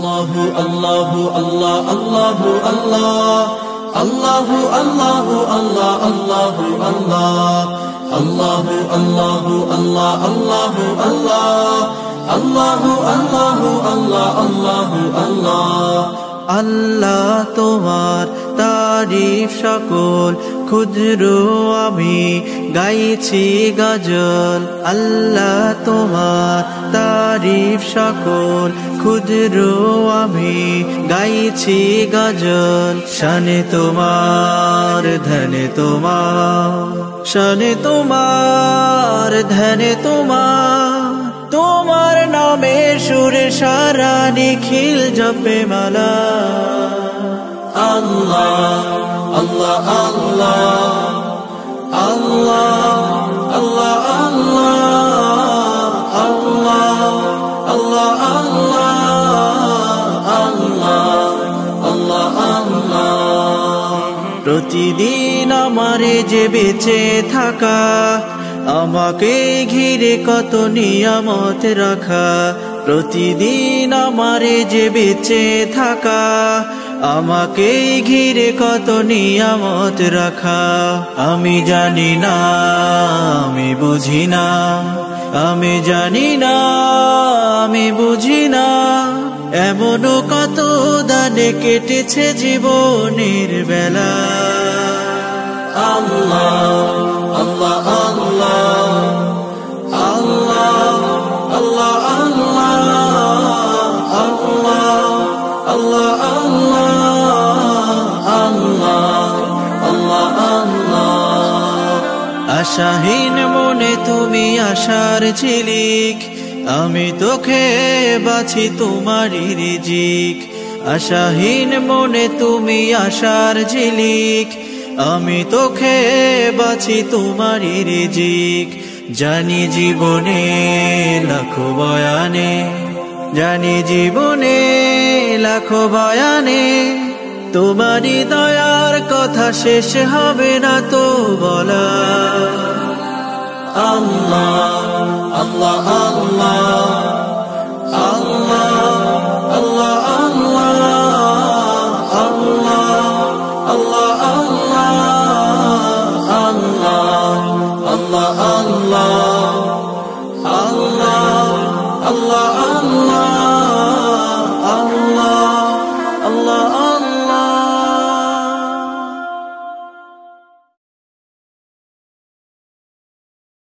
الله الله الله الله الله الله الله الله الله الله الله الله الله الله الله الله الله الله আল্লাহ তোমার তারিফ সকল ক্ষুদ্র আমি গাইছি গজল আল্লাহ তোমার তারিফ সকল ক্ষুদ্র আমি গাইছি গজল শানে তোমার ধনে তোমার শানে তোমার ধনে তোমার তোমার নামের সুরে সারা নিখিল জপে মালা আল্লাহ আল্লাহ আল্লাহ আল্লাহ আল্লাহ আল্লাহ আল্লাহ আল্লাহ আল্লাহ আল্লাহ প্রতিদিন আমারে যে বেঁচে থাকা আমাকে ঘিরে কত নিয়ামত রাখা প্রতিদিন আমারে যে বেঁচে থাকা আমাকে ঘিরে কত নিয়ামত রাখা আমি জানি না আমি বুঝি না আমি জানি না আমি বুঝি না এমনও কত দানে কেটেছে জীবনের বেলা আল্লাহ আল্লাহ আল্লাহ আল্লাহ আল্লাহ আল্লাহ আশাহীন মনে তুমি আশার ঝিলিক আমি তোকে বাছি তোমারই রিজিক আশাহীন মনে তুমি আশার ঝিলিক আমি তোকে বাছি তোমারই রিজিক জানি জীবনে লাখো বয়ানে জানি জীবনে লাখো বয়ানে তোমারই দয়ার কথা শেষ হবে না তো বলা আল্লাহ আল্লাহ আল্লাহ আল্লাহ আল্লাহ আল্লাহ আল্লাহ আল্লাহ আল্লাহ আল্লাহ